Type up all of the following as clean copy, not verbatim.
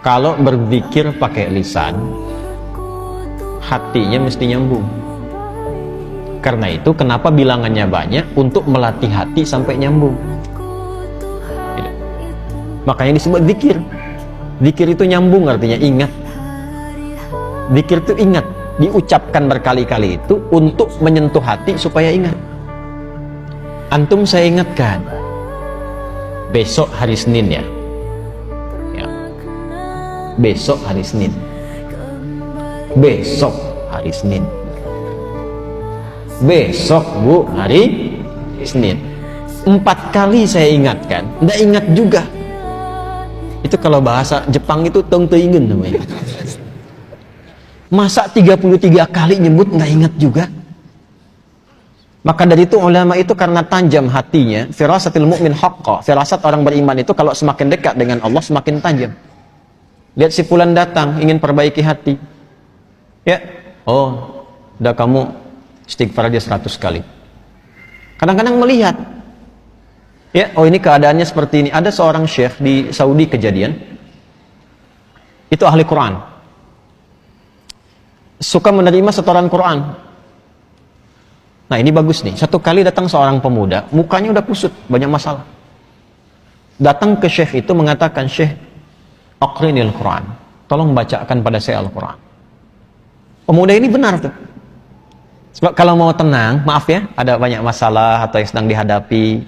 Kalau berzikir pakai lisan, hatinya mesti nyambung. Karena itu kenapa bilangannya banyak, untuk melatih hati sampai nyambung. Makanya disebut zikir. Zikir itu nyambung, artinya ingat. Zikir itu ingat, diucapkan berkali-kali itu untuk menyentuh hati supaya ingat. Antum saya ingatkan, besok hari Senin ya. Besok hari Senin. Besok hari Senin. Besok Bu hari Senin. 4 kali saya ingatkan, nggak ingat juga. Itu kalau bahasa Jepang itu tong teingen namanya. Masa 33 kali nyebut nggak ingat juga? Maka dari itu ulama itu karena tajam hatinya, firasatil mu'min haqqa, firasat orang beriman itu kalau semakin dekat dengan Allah semakin tajam. Lihat si fulan datang ingin perbaiki hati, ya, oh, udah kamu istighfar aja 100 kali. Kadang-kadang melihat, ya, oh ini keadaannya seperti ini. Ada seorang syekh di Saudi kejadian, itu ahli Quran, suka menerima setoran Quran. Nah ini bagus nih, satu kali datang seorang pemuda, mukanya udah kusut, banyak masalah. Datang ke syekh itu mengatakan, syekh, aqrinil Quran, tolong bacakan pada saya Al-Quran. Pemuda ini benar tuh. Sebab kalau mau tenang, maaf ya, ada banyak masalah atau yang sedang dihadapi,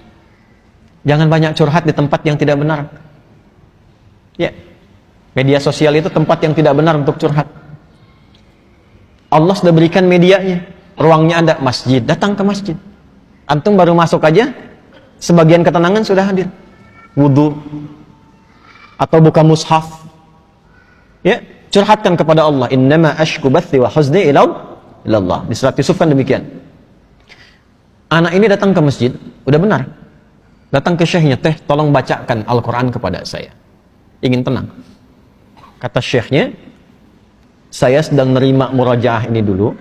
jangan banyak curhat di tempat yang tidak benar. Ya, media sosial itu tempat yang tidak benar untuk curhat. Allah sudah berikan medianya, ruangnya ada, masjid, datang ke masjid. Antum baru masuk aja, sebagian ketenangan sudah hadir. Wudu, atau buka mushaf, ya, curhatkan kepada Allah. Innama ashku bathi wa huzni ilallah. Di surat Yusuf kan demikian. Anak ini datang ke masjid, udah benar, datang ke syekhnya, teh tolong bacakan Al-Quran kepada saya, ingin tenang. Kata syekhnya, saya sedang nerima murajaah ini dulu,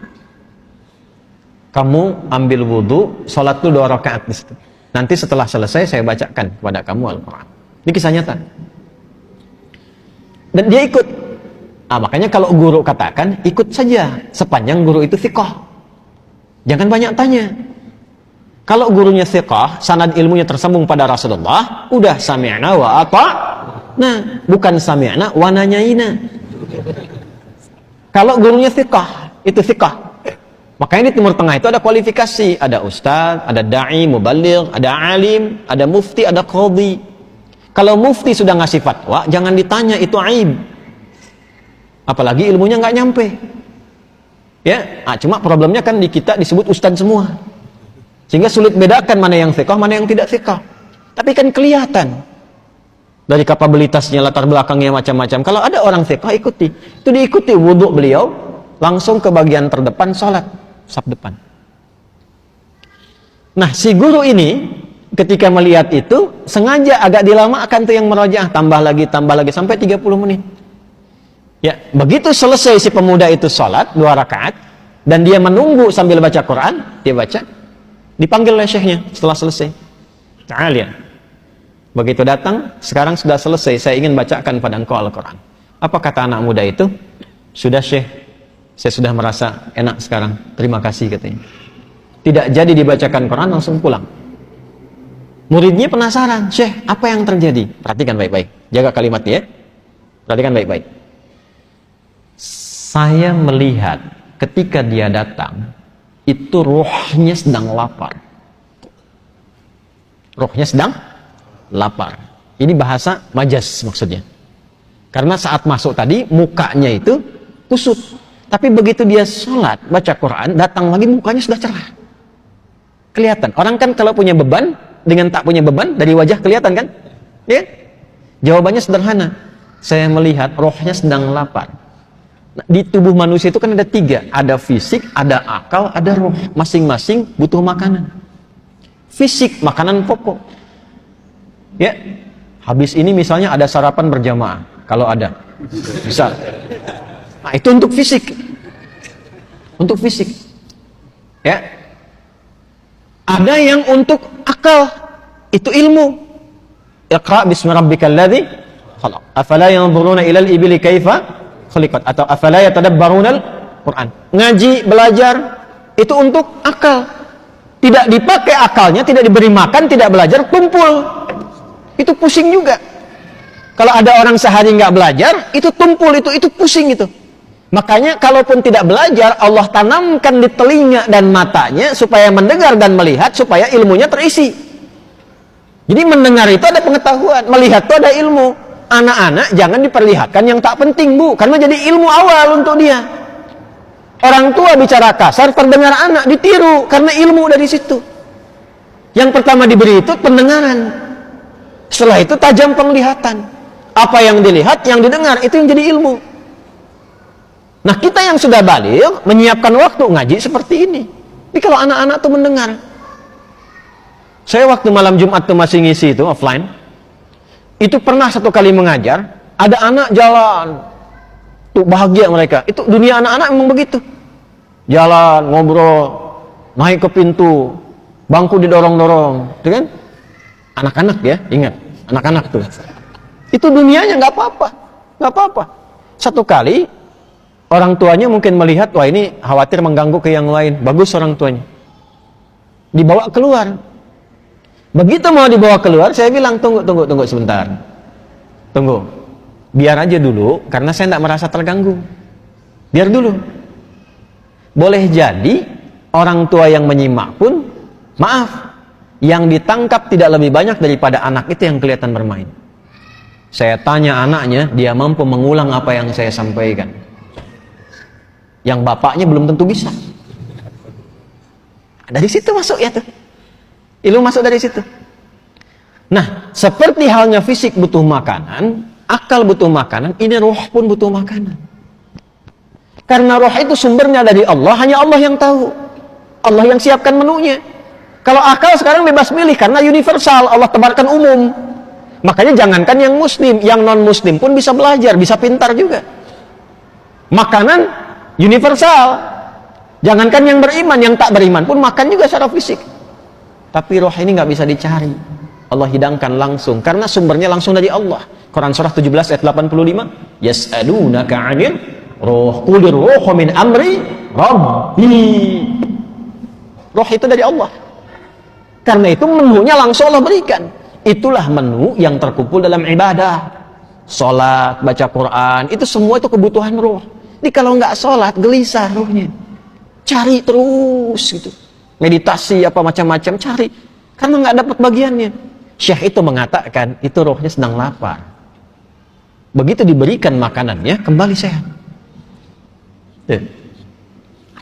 kamu ambil wudu, sholat dulu 2 rakaat di situ. Nanti setelah selesai saya bacakan kepada kamu Al-Quran. Ini kisah nyata. Dan dia ikut. Makanya kalau guru katakan, ikut saja sepanjang guru itu thiqah. Jangan banyak tanya. Kalau gurunya thiqah, sanad ilmunya tersambung pada Rasulullah, udah sami'na wa ata'na, bukan sami'na wa nanyaina. Kalau gurunya thiqah, itu thiqah. Makanya di Timur Tengah itu ada kualifikasi, ada ustaz, ada da'i, mubaligh, ada alim, ada mufti, ada qadhi. Kalau mufti sudah ngasih fatwa, jangan ditanya, itu aib. Apalagi ilmunya nggak nyampe. Ya, cuma problemnya kan di kita disebut ustaz semua. Sehingga sulit bedakan mana yang thiqah, mana yang tidak thiqah. Tapi kan kelihatan dari kapabilitasnya, latar belakangnya macam-macam. Kalau ada orang thiqah, ikuti. Itu diikuti wudhu beliau, langsung ke bagian terdepan sholat, saf depan. Nah, si guru ini ketika melihat itu, sengaja agak dilamakan tuh yang merojaah, tambah lagi, sampai 30 menit. Ya, begitu selesai si pemuda itu sholat 2 rakaat, dan dia menunggu sambil baca Quran, dia baca, dipanggil oleh syekhnya setelah selesai. Ta'al. Begitu datang, sekarang sudah selesai, saya ingin bacakan pada engkau Al-Quran. Apa kata anak muda itu? Sudah syekh, saya sudah merasa enak sekarang, terima kasih katanya. Tidak jadi dibacakan Quran, langsung pulang. Muridnya penasaran, syekh, apa yang terjadi? Perhatikan baik-baik, jaga kalimatnya ya. Perhatikan baik-baik. Saya melihat ketika dia datang, itu rohnya sedang lapar. Rohnya sedang lapar. Ini bahasa majas maksudnya. Karena saat masuk tadi, mukanya itu kusut. Tapi begitu dia sholat, baca Quran, datang lagi mukanya sudah cerah. Kelihatan. Orang kan kalau punya beban, dengan tak punya beban, dari wajah kelihatan kan? Ya? Jawabannya sederhana. Saya melihat rohnya sedang lapar. Nah, di tubuh manusia itu kan ada 3. Ada fisik, ada akal, ada roh. Masing-masing butuh makanan. Fisik, makanan pokok. Ya, habis ini misalnya ada sarapan berjamaah. Kalau ada. Bisa. Nah, itu untuk fisik. Untuk fisik. Ya. Ada yang untuk akal. Itu ilmu. Iqra bismi rabbikal ladzi khalaq. Afala yanzuruna ilal ibili kaifa khuliqat, atau afala yatadabbarunal Quran. Ngaji, belajar itu untuk akal. Tidak dipakai akalnya, tidak diberi makan, tidak belajar, tumpul. Itu pusing juga. Kalau ada orang sehari nggak belajar, itu tumpul, itu pusing itu. Makanya kalaupun tidak belajar, Allah tanamkan di telinga dan matanya supaya mendengar dan melihat, supaya ilmunya terisi. Jadi mendengar itu ada pengetahuan, melihat itu ada ilmu. Anak-anak jangan diperlihatkan yang tak penting, Bu, karena jadi ilmu awal untuk dia. Orang tua bicara kasar, terdengar anak ditiru karena ilmu dari situ. Yang pertama diberi itu pendengaran. Setelah itu tajam penglihatan. Apa yang dilihat, yang didengar, itu yang jadi ilmu. Nah, kita yang sudah balik menyiapkan waktu ngaji seperti ini. Tapi kalau anak-anak tuh mendengar. Saya waktu malam Jumat tuh masih ngisi itu offline. Itu pernah satu kali mengajar, ada anak jalan. Tuh bahagia mereka. Itu dunia anak-anak memang begitu. Jalan, ngobrol, naik ke pintu, bangku didorong-dorong, itu kan? Anak-anak ya, ingat, anak-anak tuh. Itu dunianya nggak apa-apa, nggak apa-apa. Satu kali orang tuanya mungkin melihat, wah ini khawatir mengganggu ke yang lain. Bagus orang tuanya. Dibawa keluar. Begitu mau dibawa keluar, saya bilang tunggu sebentar. Tunggu. Biar aja dulu, karena saya tidak merasa terganggu. Biar dulu. Boleh jadi orang tua yang menyimak pun, maaf, yang ditangkap tidak lebih banyak daripada anak itu yang kelihatan bermain. Saya tanya anaknya, dia mampu mengulang apa yang saya sampaikan. Yang bapaknya belum tentu bisa. Dari situ masuk ya tuh. Ilmu masuk dari situ. Nah, seperti halnya fisik butuh makanan, akal butuh makanan, ini roh pun butuh makanan. Karena roh itu sumbernya dari Allah, hanya Allah yang tahu. Allah yang siapkan menunya. Kalau akal sekarang bebas milih, karena universal, Allah tebarkan umum. Makanya jangankan yang muslim, yang non-muslim pun bisa belajar, bisa pintar juga. Makanan universal. Jangankan yang beriman, yang tak beriman pun makan juga secara fisik. Tapi roh ini nggak bisa dicari. Allah hidangkan langsung, karena sumbernya langsung dari Allah. Quran surah 17 ayat 85. Yas'alunaka 'anil ruh, qulir ruhu min amri rabbi. Roh itu dari Allah. Karena itu menunya langsung Allah berikan. Itulah menu yang terkumpul dalam ibadah. Sholat, baca Quran, itu semua itu kebutuhan roh. Jadi kalau nggak sholat, gelisah rohnya. Cari terus gitu. Meditasi apa macam-macam, cari. Karena nggak dapat bagiannya. Syekh itu mengatakan, itu rohnya sedang lapar. Begitu diberikan makanannya, kembali sehat.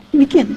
Demikian.